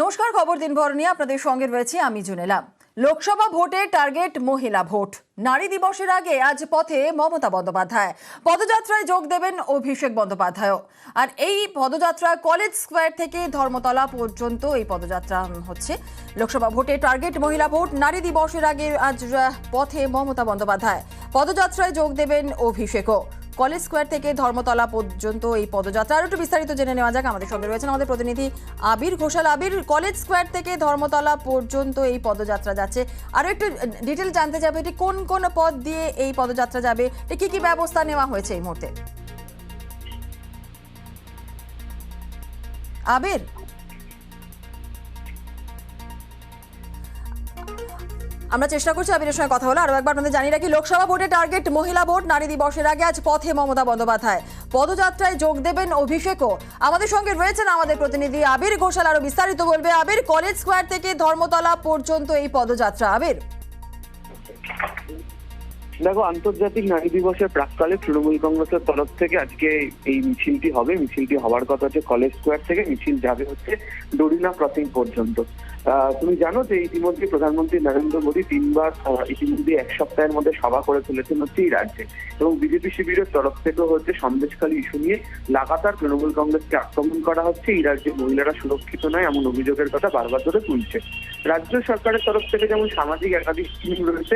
নমস্কার, খবর দিনভর নিয়ে আপনাদের সঙ্গে রয়েছে আমি জুনেলা। লোকসভা ভোটে টার্গেট মহিলা ভোট। নারী দিবসের আগে আজ পথে মমতা বন্দ্যোপাধ্যায়। পদযাত্রায় যোগ দেবেন অভিষেক বন্দ্যোপাধ্যায়। আর এই পদযাত্রা কলেজ স্কোয়ার থেকে ধর্মতলা পর্যন্ত এই পদযাত্রা হচ্ছে। লোকসভা ভোটে টার্গেট মহিলা ভোট। নারী দিবসের আগে আজ পথে মমতা বন্দ্যোপাধ্যায়। পদযাত্রায় যোগ দেবেন অভিষেকও। কলেজ স্কোয়ার থেকে ধর্মতলা পর্যন্ত এই পদযাত্রা। আর একটু বিস্তারিত জেনে নেওয়া যাক। আমাদের সঙ্গে রয়েছেন আমাদের প্রতিনিধি আবির ঘোষাল। আবির, কলেজ স্কোয়ার থেকে ধর্মতলা পর্যন্ত এই পদযাত্রা যাচ্ছে, আরো একটু ডিটেল জানতে যাবে, এটি কোন কোন পথ দিয়ে এই পদযাত্রা যাবে, কি কি ব্যবস্থা নেওয়া হয়েছে এই মুহূর্তে? আবির, আমরা চেষ্টা করছি আবিরের সঙ্গে কথা হলো। আরো একবার আপনাদের জানিয়ে রাখি, লোকসভা ভোটে টার্গেট মহিলা ভোট। নারী দিবসের আগে আজ পথে মমতা বন্দ্যোপাধ্যায়। পদযাত্রায় যোগ দেবেন অভিষেকও। আমাদের সঙ্গে রয়েছেন আমাদের প্রতিনিধি আবির ঘোষাল, আরো বিস্তারিত বলবে। আবির, কলেজ স্কোয়ার থেকে ধর্মতলা পর্যন্ত এই পদযাত্রা। আবির, দেখো, আন্তর্জাতিক নারী দিবসের প্রাক্কালে তৃণমূল কংগ্রেসের তরফ থেকে আজকে এই মিছিলটি হবে। মিছিলটি হওয়ার কথা হচ্ছে কলেজ স্কোয়ার থেকে। মিছিল যাবে হচ্ছে ডোরিনা ক্রসিং পর্যন্ত। তুমি জানো যে ইতিমধ্যে প্রধানমন্ত্রী নরেন্দ্র মোদী তিনবার ইতিমধ্যে এক সপ্তাহের মধ্যে সভা করে তুলেছেন হচ্ছে এই রাজ্যে, এবং বিজেপি শিবিরের তরফ থেকেও হচ্ছে সন্দেশখালী ইস্যু নিয়ে লাগাতার তৃণমূল কংগ্রেসকে আক্রমণ করা হচ্ছে। এই রাজ্যে মহিলারা সুরক্ষিত নয় এমন অভিযোগের কথা বারবার ধরে তুলছে। রাজ্য সরকারের তরফ থেকে যেমন সামাজিক একাধিক স্কিম রয়েছে,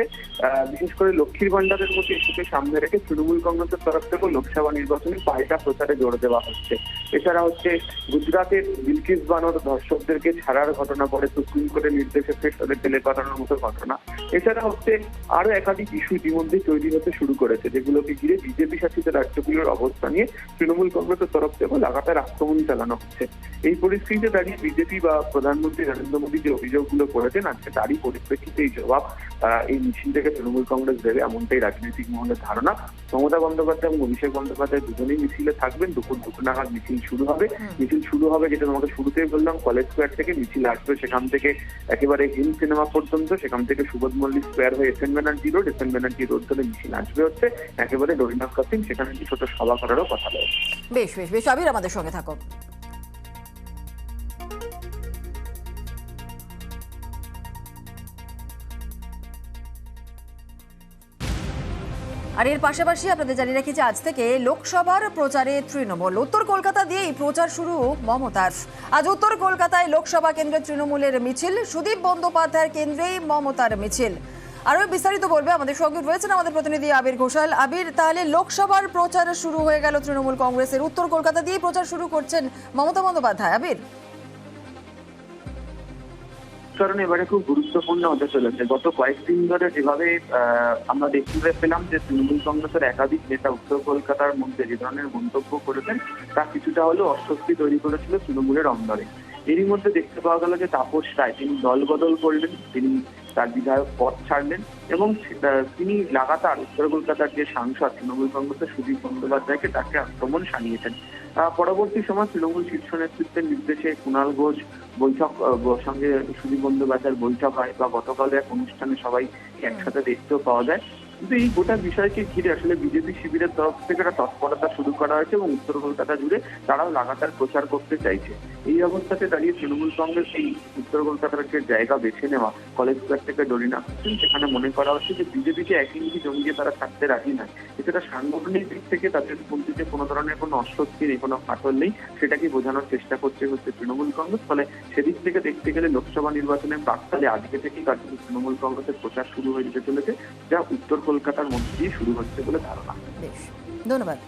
বিশেষ করে লক্ষ্মীর ভান্ডারের মতো ইস্যুকে সামনে রেখে তৃণমূল কংগ্রেসের তরফ থেকেও লোকসভা নির্বাচনে পাল্টা প্রচারে জোর দেওয়া হচ্ছে। এছাড়া হচ্ছে গুজরাটের বিলকিস বানোর ধর্ষকদেরকে ছাড়ার ঘটনা পরে সুপ্রিম কোর্টের নির্দেশে ফের তাদের জেলে পাঠানোর মতো ঘটনা। এছাড়া হচ্ছে আরো একাধিক ইস্যু ইতিমধ্যে তৈরি হতে শুরু করেছে, যেগুলোকে ঘিরে বিজেপি শাসিত রাজ্যগুলোর অবস্থা নিয়ে তৃণমূল কংগ্রেসের তরফ থেকে লাগাতার আক্রমণ চালানো হচ্ছে। এই পরিস্থিতিতে দাঁড়িয়ে বিজেপি বা প্রধানমন্ত্রী নরেন্দ্র মোদী যে অভিযোগগুলো করেছেন আজকে তারই পরিপ্রেক্ষিতে এই জবাব এই মিছিল থেকে তৃণমূল কংগ্রেস দেবে এমনটাই রাজনৈতিক মহলের ধারণা। মমতা বন্দ্যোপাধ্যায় এবং অভিষেক বন্দ্যোপাধ্যায় দুজনেই মিছিলে থাকবেন। দুপুর নাগাদ মিছিল শুরু হবে। মিছিল শুরু হবে, যেটা তোমাকে শুরুতেই বললাম, কলেজ স্কোয়ার থেকে। মিছিল আসবে সেখান থেকে একেবারে হিল সিনেমা পর্যন্ত, সেখান থেকে সুবোধ মল্লিক স্কোয়ার হয়ে এস এন ব্যানার্জি রোড ধরে মিছিল আসবে হচ্ছে একেবারে ডোরিনা ক্রসিং। সেখানে একটি ছোট সভা করারও কথা রয়েছে। বেশ বেশ বেশ আবির, আমাদের সঙ্গে থাকো। আর এর পাশাপাশি আপনাদের জানিয়ে রাখি যে আজ থেকে লোকসভার প্রচারে তৃণমূল। উত্তর কলকাতা দিয়েই প্রচার শুরু মমতার। আজ উত্তর কলকাতায় লোকসভা কেন্দ্রে তৃণমূলের মিছিল, সুদীপ বন্দ্যোপাধ্যায়ের কেন্দ্রেই মমতার মিছিল। আরো বিস্তারিত বলবে, আমাদের সঙ্গে রয়েছেন আমাদের প্রতিনিধি আবির ঘোষাল। আবির, তাহলে লোকসভার প্রচার শুরু হয়ে গেল তৃণমূল কংগ্রেসের। উত্তর কলকাতা দিয়েই প্রচার শুরু করছেন মমতা বন্দ্যোপাধ্যায়। আবির, কারণ এবারে খুব গুরুত্বপূর্ণ হতে চলেছে। গত কয়েকদিন ধরে যেভাবে আমরা দেখতে পেলাম যে তৃণমূল কংগ্রেসের একাধিক নেতা উত্তর কলকাতার মধ্যে যে ধরনের মন্তব্য করেছেন, তা কিছুটা হলেও অস্বস্তি তৈরি করেছিল তৃণমূলের অন্দরে। এরই মধ্যে দেখতে পাওয়া গেল যে তাপস রায় তিনি দল বদল করলেন, তিনি তার বিধায়ক পদ ছাড়লেন, এবং তিনি লাগাতার উত্তর কলকাতার যে সাংসদ তৃণমূল কংগ্রেসের সুদীপ বন্দ্যোপাধ্যায়কে তাকে আক্রমণ শানিয়েছেন। পরবর্তী সময় তৃণমূল শীর্ষ নেতৃত্বের নির্দেশে কুণাল ঘোষ বৈঠক সঙ্গে সুদীপ বন্দ্যোপাধ্যায়ের বৈঠক হয়, বা গতকালে এক অনুষ্ঠানে সবাই একসাথে দেখতেও পাওয়া যায়। কিন্তু এই গোটা বিষয়কে ঘিরে আসলে বিজেপি শিবিরের তরফ থেকে একটা তৎপরতা শুরু করা হয়েছে, এবং উত্তর কলকাতা জুড়ে তারাও লাগাতার প্রচার করতে চাইছে। এই অবস্থাতে দাঁড়িয়ে তৃণমূল কংগ্রেস এই উত্তর কলকাতার যে জায়গা বেছে নেওয়া কলেজ স্কোয়ার থেকে ডোরিনা ক্রসিং, সেখানে মনে করা হচ্ছে যে বিজেপিকে এক ইঞ্চি জমিয়ে তারা থাকতে রাজি নয়। এছাড়া সাংগঠনিক দিক থেকে তাদের মধ্যে যে কোনো ধরনের কোনো অস্বস্তি নেই, কোনো ফাটল নেই, সেটাকে বোঝানোর চেষ্টা করছে তৃণমূল কংগ্রেস। ফলে সেদিক থেকে দেখতে গেলে লোকসভা নির্বাচনের প্রাক্কালে আজকে থেকেই কার্যত তৃণমূল কংগ্রেসের প্রচার শুরু হয়ে যেতে চলেছে, যা উত্তর কলকাতার মধ্যে দিয়ে শুরু হচ্ছে বলে ধারণা। বেশ, ধন্যবাদ।